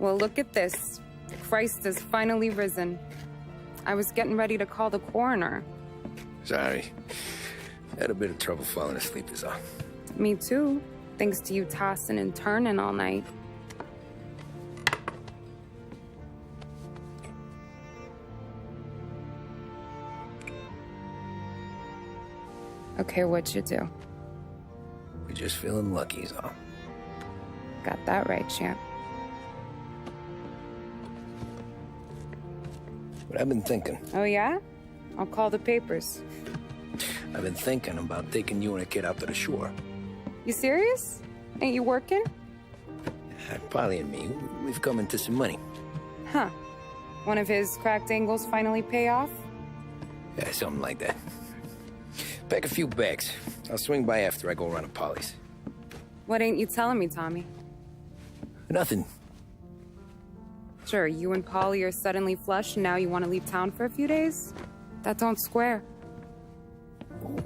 Well, look at this. Christ has finally risen. I was getting ready to call the coroner. Sorry. Had a bit of trouble falling asleep is all. Me too, thanks to you tossing and turning all night. Okay, what'd you do? We're just feeling lucky is all. Got that right, champ. But I've been thinking. Oh, yeah? I'll call the papers. I've been thinking about taking you and a kid out to the shore. You serious? Ain't you working? Polly and me, we've come into some money. Huh. One of his cracked angles finally pay off? Yeah, something like that. Pack a few bags. I'll swing by after I go around to Polly's. What ain't you telling me, Tommy? Nothing. Sure, you and Polly are suddenly flush and now you want to leave town for a few days? That don't square.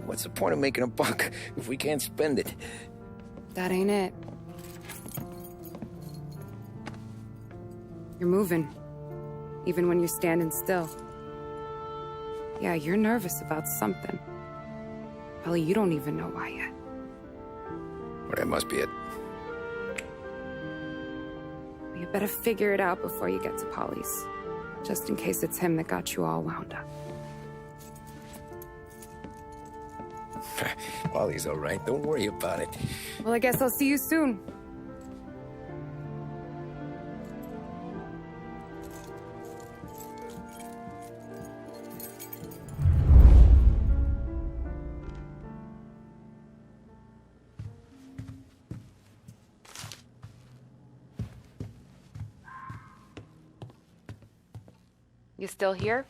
What's the point of making a buck if we can't spend it? That ain't it. You're moving, even when you're standing still. Yeah, you're nervous about something. Probably you don't even know why yet. Well, that must be it. You better figure it out before you get to Polly's, just in case it's him that got you all wound up. Polly's all right. Don't worry about it. Well, I guess I'll see you soon. You still here?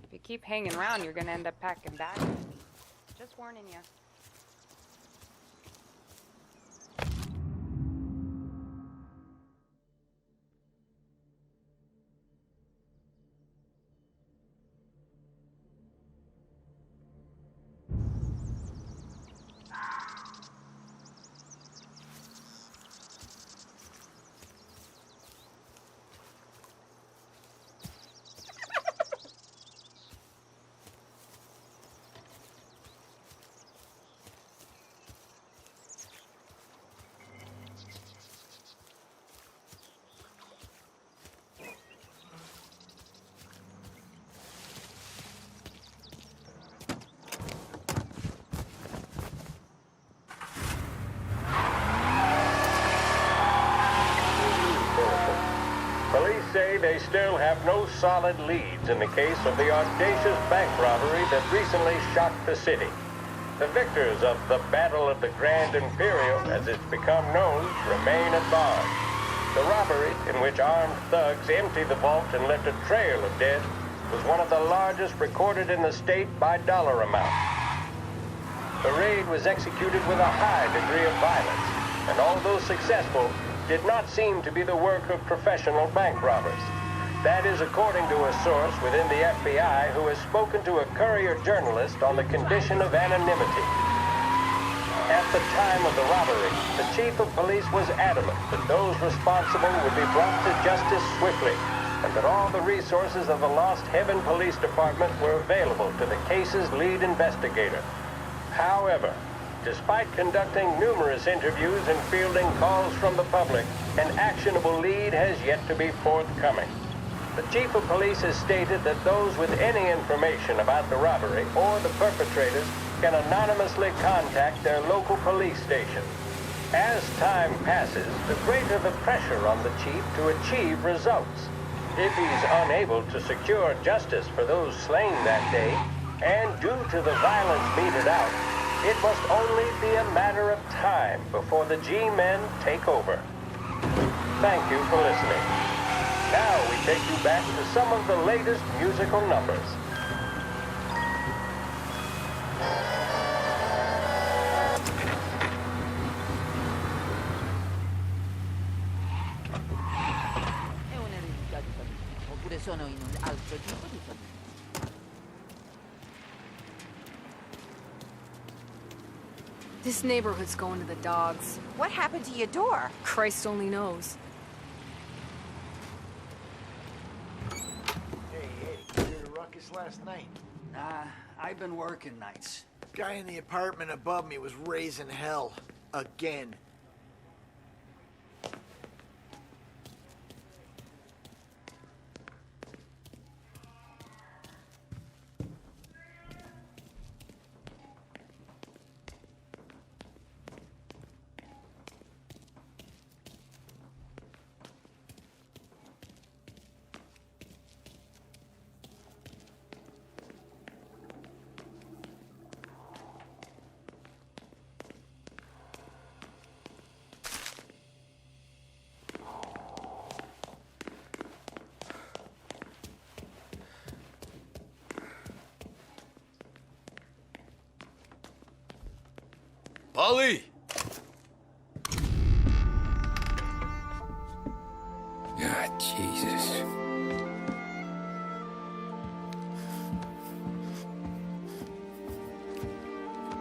If you keep hanging around, you're gonna end up packing bags. Just warning you. Police say they still have no solid leads in the case of the audacious bank robbery that recently shocked the city. The victors of the Battle of the Grand Imperial, as it's become known, remain at large. The robbery, in which armed thugs emptied the vault and left a trail of dead, was one of the largest recorded in the state by dollar amount. The raid was executed with a high degree of violence, and although successful, did not seem to be the work of professional bank robbers. That is according to a source within the FBI who has spoken to a Courier journalist on the condition of anonymity. At the time of the robbery, the chief of police was adamant that those responsible would be brought to justice swiftly, and that all the resources of the Lost Heaven Police Department were available to the case's lead investigator. However, despite conducting numerous interviews and fielding calls from the public, an actionable lead has yet to be forthcoming. The chief of police has stated that those with any information about the robbery or the perpetrators can anonymously contact their local police station. As time passes, the greater the pressure on the chief to achieve results. If he's unable to secure justice for those slain that day, and due to the violence meted out, it must only be a matter of time before the G-men take over. Thank you for listening. Now we take you back to some of the latest musical numbers. È un'eredità di famiglia, oppure sono in un altro tipo di famiglia. This neighborhood's going to the dogs. What happened to your door? Christ only knows. Hey, you heard a ruckus last night? Nah, I've been working nights. Guy in the apartment above me was raising hell. Again. Polly! Ah, Jesus.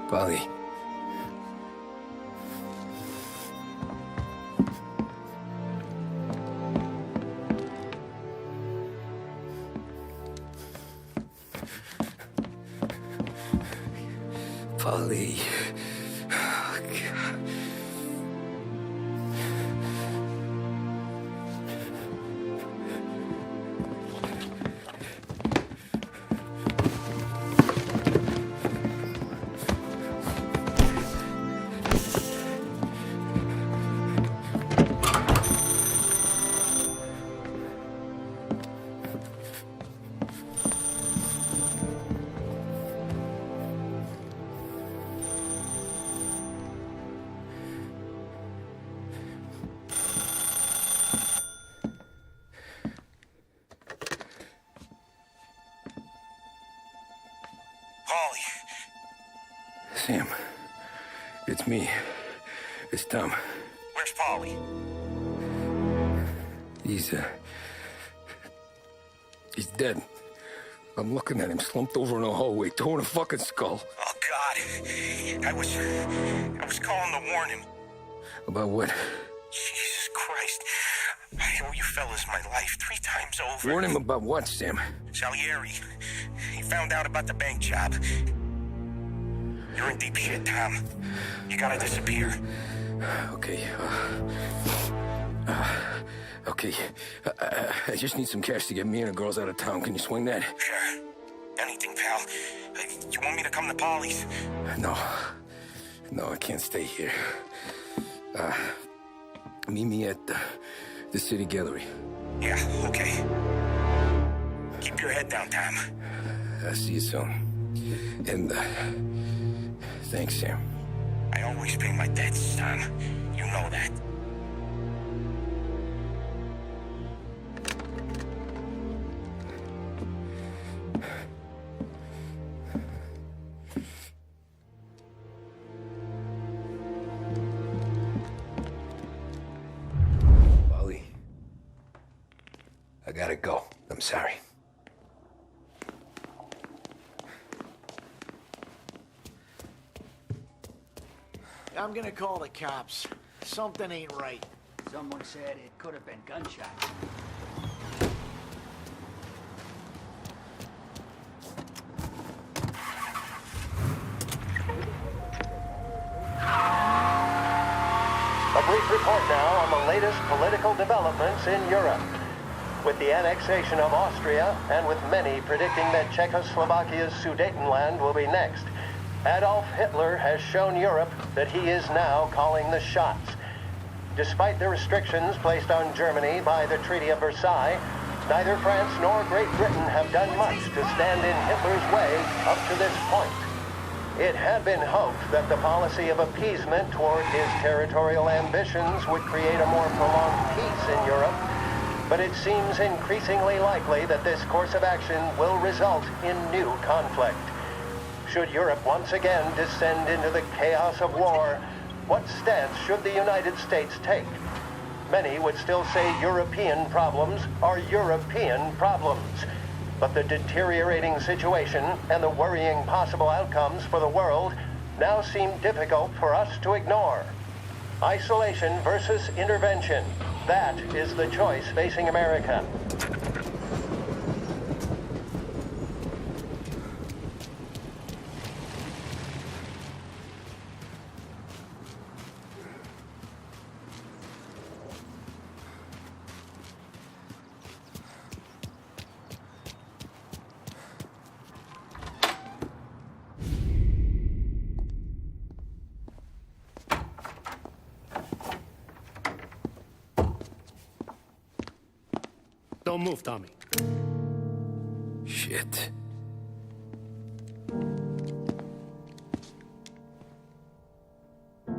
Polly. Polly. Oh, God. Polly. Sam, it's me. It's Tom. Where's Polly? He's dead. I'm looking at him slumped over in a hallway, torn a fucking skull. Oh, God. I was calling to warn him. About what? Jesus Christ. I owe you fellas my life 3 times over. Warn him about what, Sam? Salieri. He found out about the bank job. You're in deep shit, Tom. You gotta disappear. Okay. Okay. I just need some cash to get me and the girls out of town. Can you swing that? Sure. Anything, pal. You want me to come to Polly's? No. No, I can't stay here. Meet me at the city gallery. Yeah, okay. Keep your head down, Tom. I'll see you soon. And, thanks, Sam. I always pay my debts, Tom. You know that. Polly. I gotta go. I'm sorry. I'm gonna call the cops. Something ain't right. Someone said it could have been gunshots. A brief report now on the latest political developments in Europe. With the annexation of Austria, and with many predicting that Czechoslovakia's Sudetenland will be next, Adolf Hitler has shown Europe that he is now calling the shots. Despite the restrictions placed on Germany by the Treaty of Versailles, neither France nor Great Britain have done much to stand in Hitler's way up to this point. It had been hoped that the policy of appeasement toward his territorial ambitions would create a more prolonged peace in Europe, but it seems increasingly likely that this course of action will result in new conflict. Should Europe once again descend into the chaos of war, what stance should the United States take? Many would still say European problems are European problems. But the deteriorating situation and the worrying possible outcomes for the world now seem difficult for us to ignore. Isolation versus intervention. That is the choice facing America. Don't move, Tommy. Shit.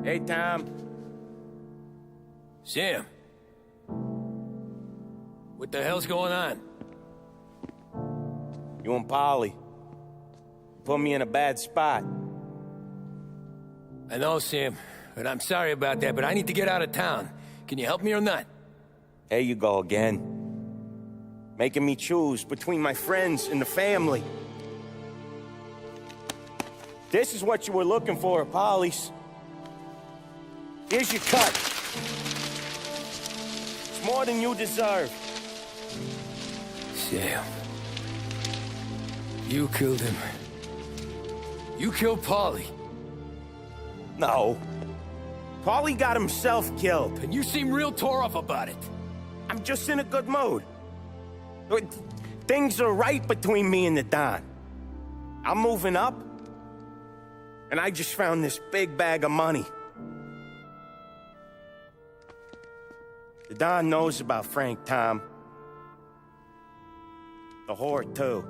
Hey, Tom. Sam. What the hell's going on? You and Polly put me in a bad spot. I know, Sam, and I'm sorry about that, but I need to get out of town. Can you help me or not? There you go again. Making me choose between my friends and the family. This is what you were looking for, Polly's. Here's your cut. It's more than you deserve. Sam. You killed him. You killed Paulie. No. Paulie got himself killed. And you seem real tore up about it. I'm just in a good mood. Things are right between me and the Don. I'm moving up, and I just found this big bag of money. The Don knows about Frank, Tom. The whore, too.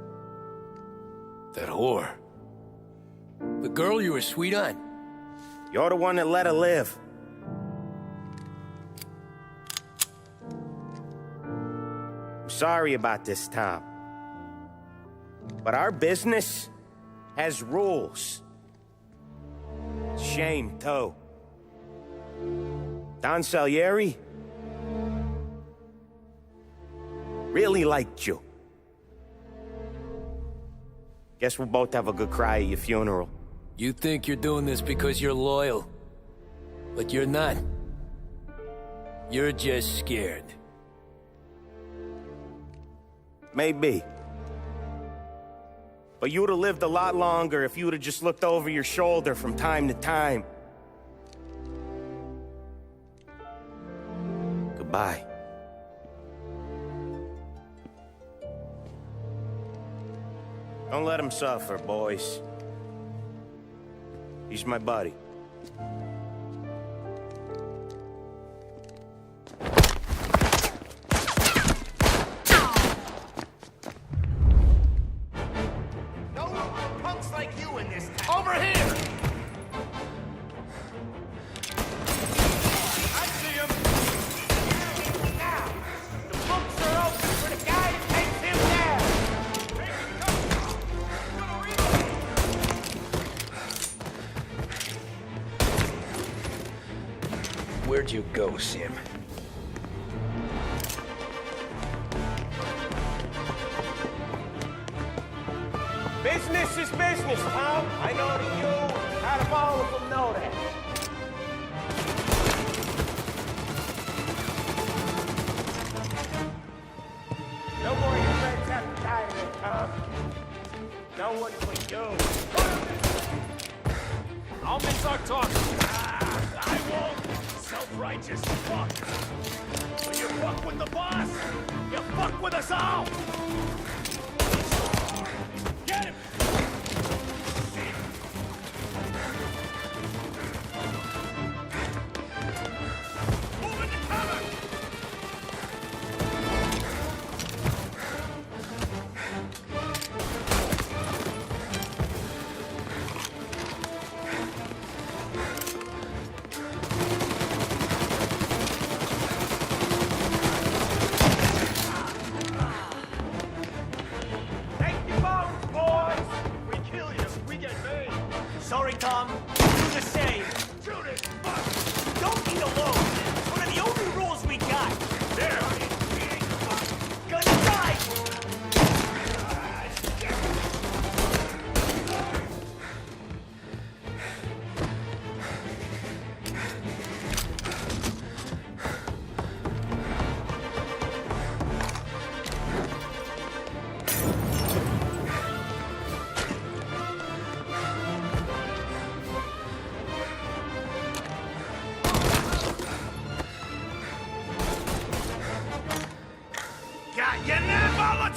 That whore? The girl you were sweet on? You're the one that let her live. I'm sorry about this, Tom. But our business has rules. Shame, too. Don Salieri really liked you. Guess we'll both have a good cry at your funeral. You think you're doing this because you're loyal. But you're not. You're just scared. Maybe. But you'd have lived a lot longer if you'd have just looked over your shoulder from time to time. Goodbye. Don't let him suffer, boys. He's my buddy. No punks like you in this town. Over here! I see him. Now, the books are open for the guy that takes him down. Where'd you go, Sam? Business is business, Tom. I know that you, out of all of them, know that. No more of your friends have to die today, Tom. No one but you. I'll miss our talk. I won't. Self-righteous fuck. When you fuck with the boss, you fuck with us all. Get him! Move into cover!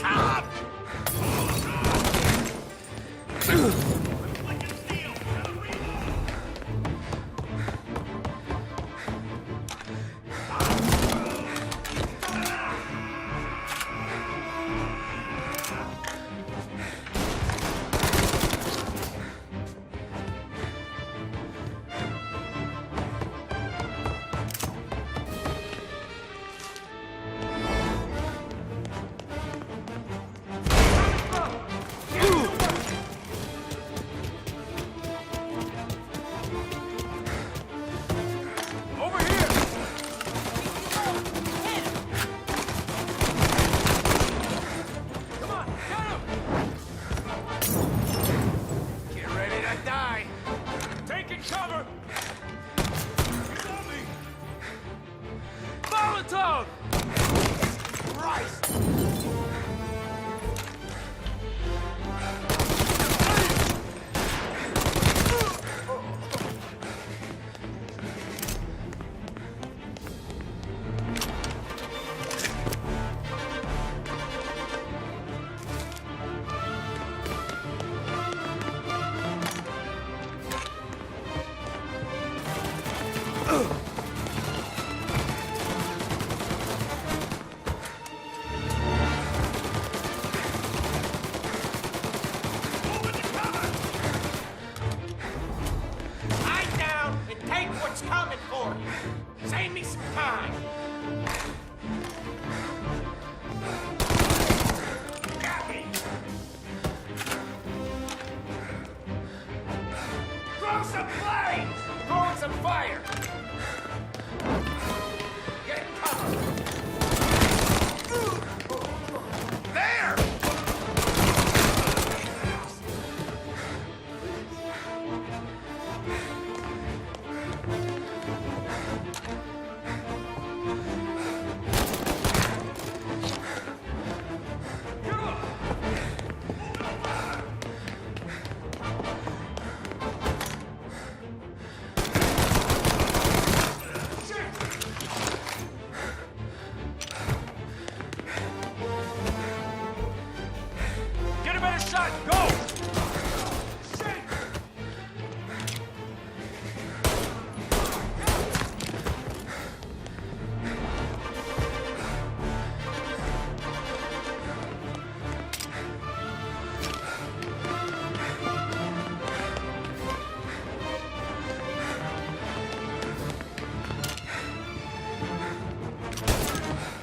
Tom! Over here! Come on, get him! Get ready to die! Taking cover! He's on me! Molotov! Christ! Lie down and take what's coming for you. Save me some time. Got me. Throw some flames! Throwing some fire! Get cover! There! Get a better shot! Go! Shit!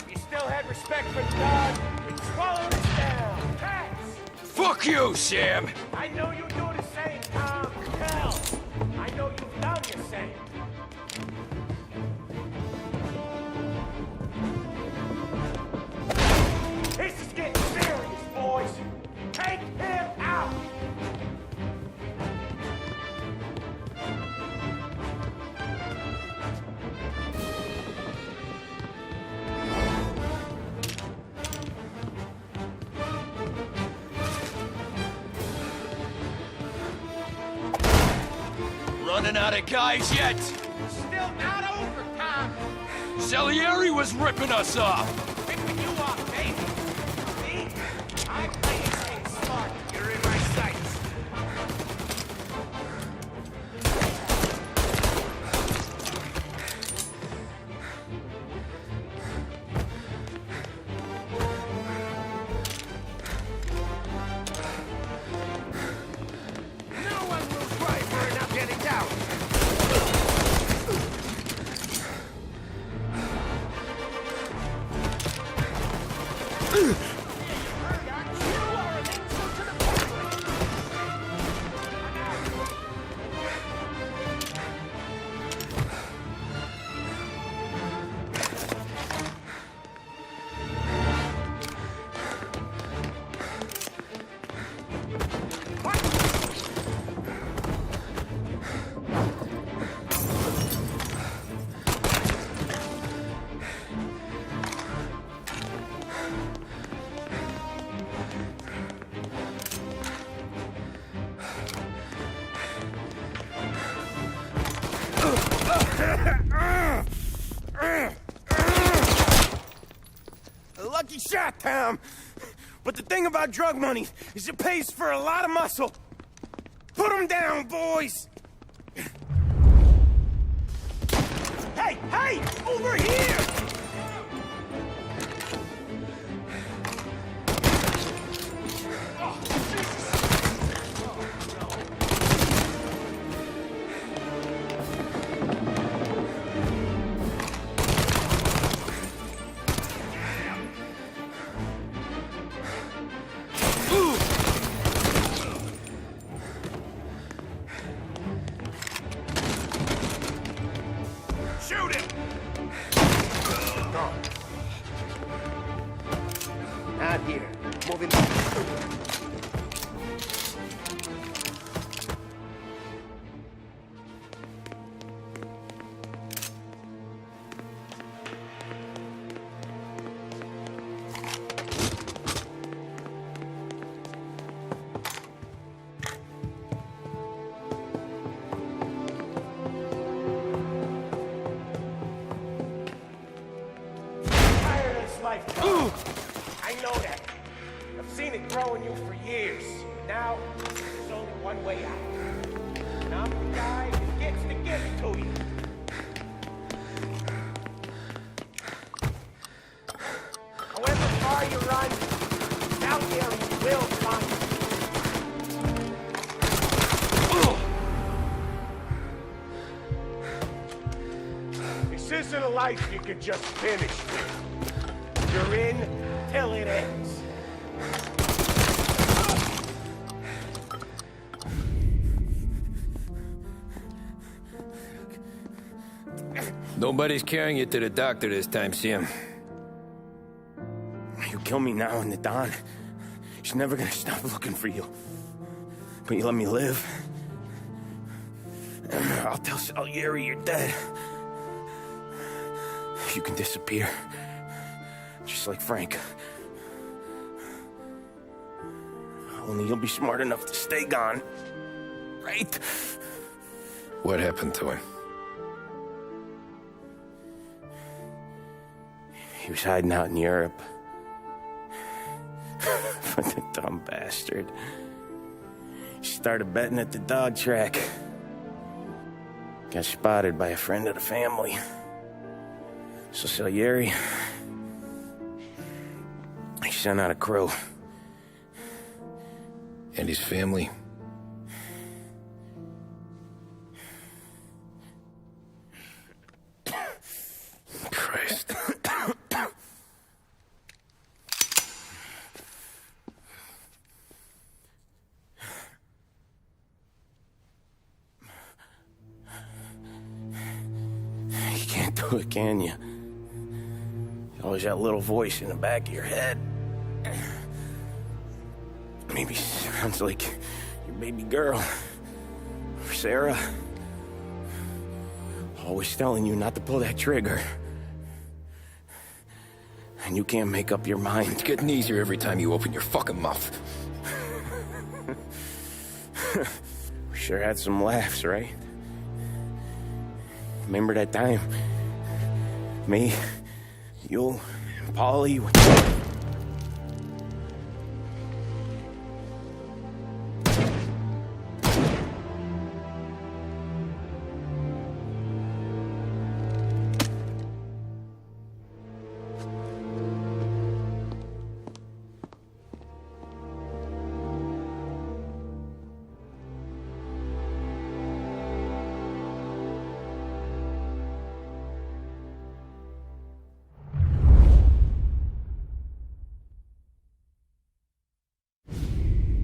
You still had respect for God, and swallowed it down. Cats! Fuck you, Sam! I know you do the same, Tom. Hell, I know you've done the same. This is getting serious, boys. Take him out. Running out of guys yet? Still not over, Tom. Salieri was ripping us off! Picking you off, baby. See? I play this game smart. You're in my sights. No one will cry for enough getting down. Lucky shot, Tom. But the thing about drug money is it pays for a lot of muscle. Put them down, boys! Hey, hey! Over here! Shoot him! Not here. Moving. Life, Tom. I know that. I've seen it grow in you for years. Now, there's only one way out. And I'm the guy who gets to give it to you. However far you run, out there you will find it. This isn't a life you can just finish with. You're in till it ends. Nobody's carrying you to the doctor this time, Sam. You kill me now and the Don. She's never gonna stop looking for you. But you let me live. I'll tell Salieri you're dead. You can disappear. Just like Frank. Only you'll be smart enough to stay gone. Right? What happened to him? He was hiding out in Europe. But the dumb bastard. He started betting at the dog track. Got spotted by a friend of the family. So Salieri... he sent out a crew. And his family? Christ. You can't do it, can you? Always that little voice in the back of your head. Maybe sounds like your baby girl. Or Sarah. Always telling you not to pull that trigger. And you can't make up your mind. It's getting easier every time you open your fucking mouth. We sure had some laughs, right? Remember that time? Me, you, and Paulie...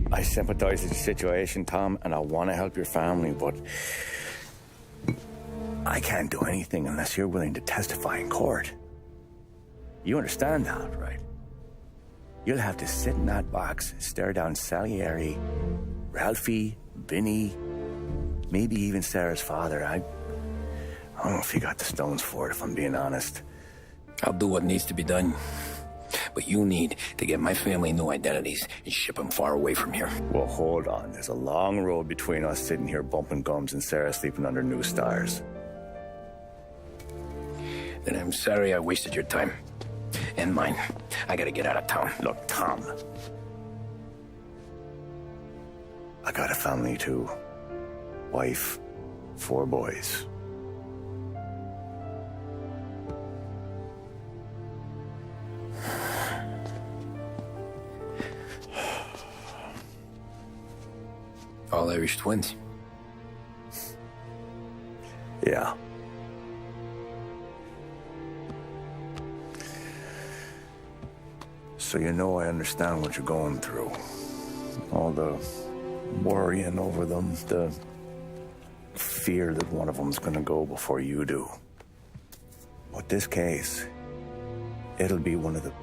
I sympathize with the situation, Tom, and I want to help your family, but I can't do anything unless you're willing to testify in court. You understand that, right? You'll have to sit in that box, stare down Salieri, Ralphie, Vinny, maybe even Sarah's father. I don't know if you got the stones for it, if I'm being honest. I'll do what needs to be done. But you need to get my family new identities and ship them far away from here. Well, hold on. There's a long road between us sitting here bumping gums and Sarah sleeping under new stars. Then I'm sorry I wasted your time. And mine. I gotta get out of town. Look, Tom. I got a family too. Wife, 4 boys. All Irish twins. Yeah. So you know I understand what you're going through. All the worrying over them, the fear that one of them's gonna go before you do. But this case, it'll be one of the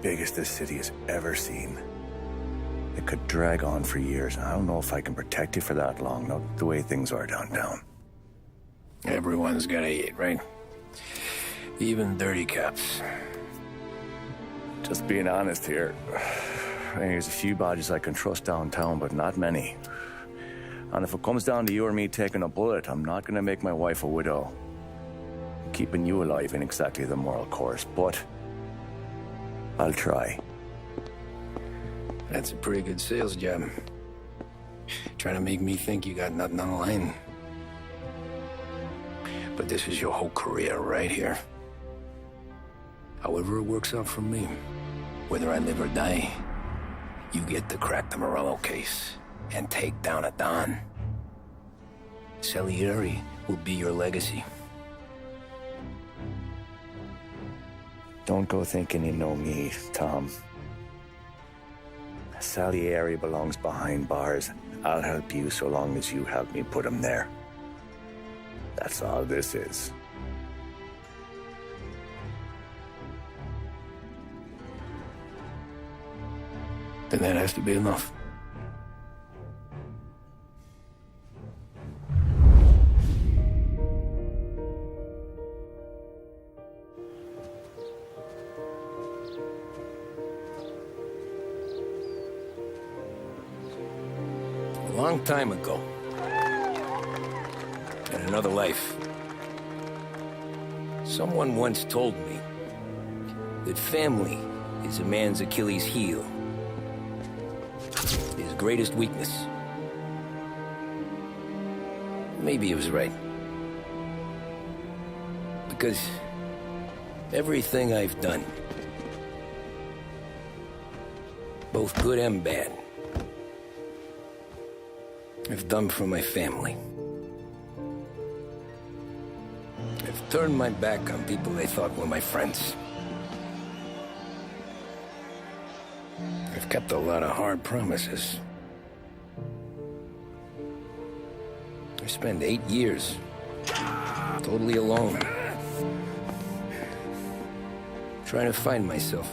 biggest this city has ever seen. It could drag on for years. I don't know if I can protect you for that long, not the way things are downtown. Everyone's gotta eat, right? Even dirty cops. Just being honest here. There's a few badges I can trust downtown, but not many. And if it comes down to you or me taking a bullet, I'm not gonna make my wife a widow. Keeping you alive ain't exactly the moral course, but I'll try. That's a pretty good sales job. Trying to make me think you got nothing on the line. But this is your whole career right here. However it works out for me, whether I live or die, you get to crack the Morello case and take down a Don. Salieri will be your legacy. Don't go thinking you know me, Tom. Salieri belongs behind bars. I'll help you so long as you help me put him there. That's all this is. Then that has to be enough. A long time ago, in another life, someone once told me that family is a man's Achilles heel, his greatest weakness. Maybe he was right. Because everything I've done, both good and bad, I've done for my family. I've turned my back on people they thought were my friends. I've kept a lot of hard promises. I spent 8 years totally alone, trying to find myself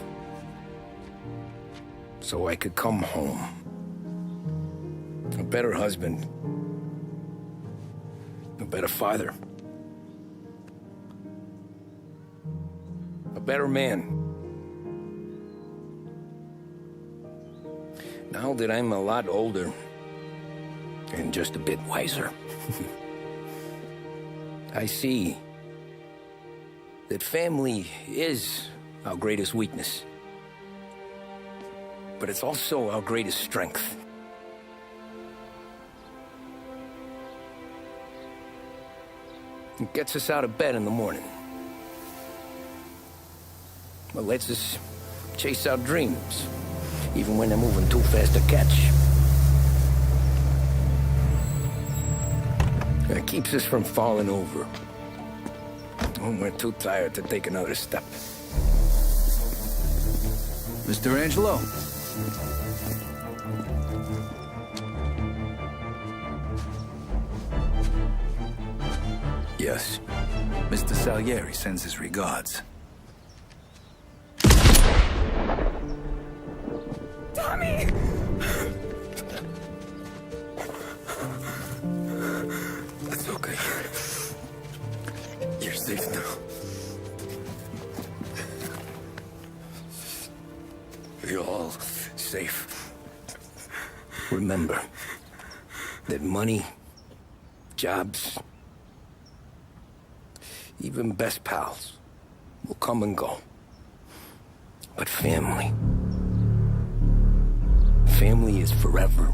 so I could come home. A better husband, a better father, a better man. Now that I'm a lot older and just a bit wiser, I see that family is our greatest weakness, but it's also our greatest strength. It gets us out of bed in the morning. It lets us chase our dreams, even when they're moving too fast to catch. It keeps us from falling over when we're too tired to take another step. Mr. Angelo. Yes. Mr. Salieri sends his regards. Tommy! That's okay. You're safe now. You're all safe. Remember that money, jobs, even best pals will come and go. But family. Family is forever.